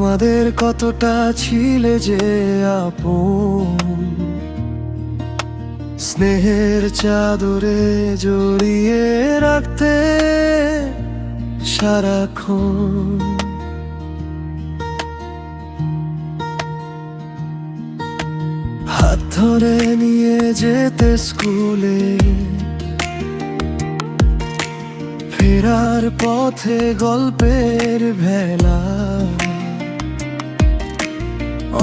আমাদের কতটা ছিলে যে আপন, স্নেহের চাদরে জড়িয়ে রাখতে সারাক্ষণ। হাত ধরে নিয়ে যেতে স্কুলে, ফেরার পথে গল্পের ভেলা,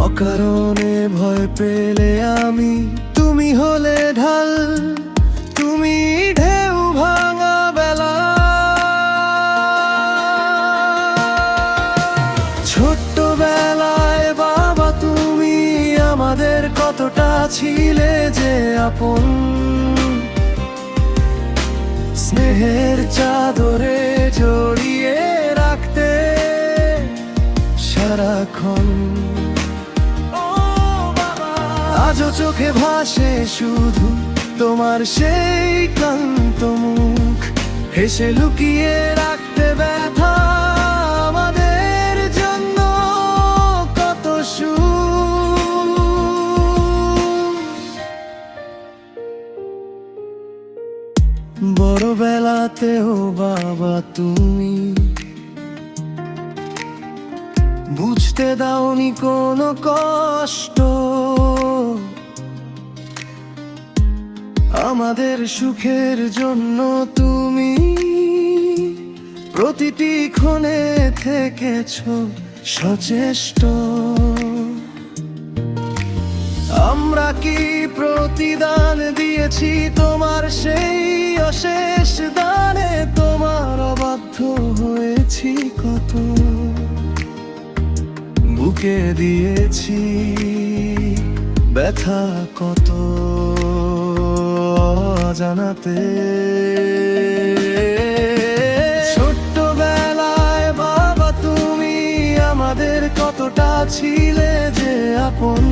অকারণে ভয় পেলে আমি, তুমি হলে ঢাল, তুমি ঢেউ ভাঙা বেলা। ছোট্টবেলায় বাবা তুমি আমাদের কতটা ছিলে যে আপন, স্নেহের চাদরে জড়িয়ে রাখতে সারাক্ষণ। আজও চোখে ভাসে শুধু তোমার সেই ক্লান্ত মুখ, হেসে লুকিয়ে রাখতে ব্যথা আমাদের জন্য কত সুখ। বড়বেলাতেও বাবা তুমি বুঝতে দাওনি কোনো কষ্ট, আমাদের সুখের জন্য তুমি প্রতিটি ক্ষণে থেকেছ সচেষ্ট। আমরা কি প্রতিদান দিয়েছি তোমার সেই অশেষ দানে, তোমার অবাধ্য হয়েছি কত, বুকে দিয়েছি ব্যথা কত জানাতে। ছোট্টবেলায় বাবা তুমি আমাদের কতটা ছিলে যে আপন,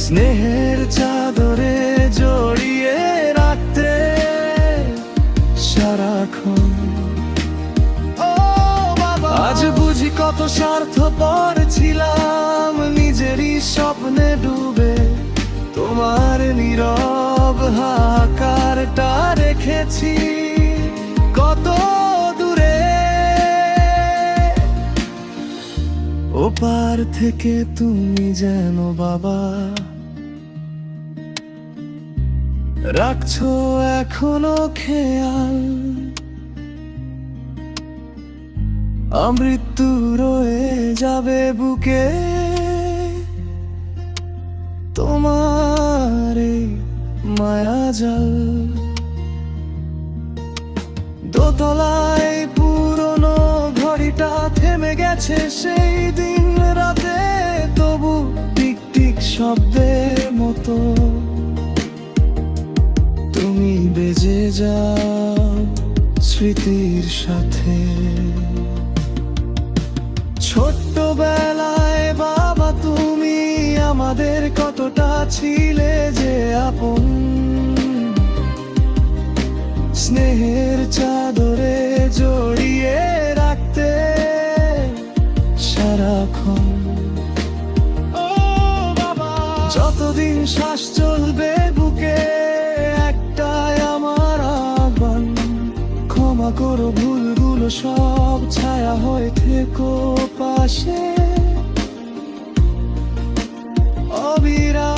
স্নেহের চাদরে জড়িয়ে রাখতে সারাক্ষণ। আজ বুঝি কত স্বার্থপর ছিলাম, নিজেরই স্বপ্নে ডুবে তোমার নীরব হাহাকারটা রেখেছি কত দূরে। ওপার থেকে তুমি যেন বাবা রাখছো এখনো খেয়াল, আমৃত্যু রয়ে যাবে বুকে তোমার এই মায়াজাল। দোতলায় পুরনো ঘড়িটা থেমে গেছে সেই দিন রাতে, তবু টিক টিক শব্দের মতো তুমি বেজে যাও স্মৃতির সাথে। ছোট্টবেলায় বাবা তুমি আমাদের কতটা ছিলে যে আপন, স্নেহের চাদরে জড়িয়ে রাখতে সারাক্ষণ। যতদিন শ্বাস চলবে বুকে একটাই আমার আহ্বান, ক্ষমা করো ভুলগুলো সব, ছায়া হয়ে থেকো পাশে অবিরাম।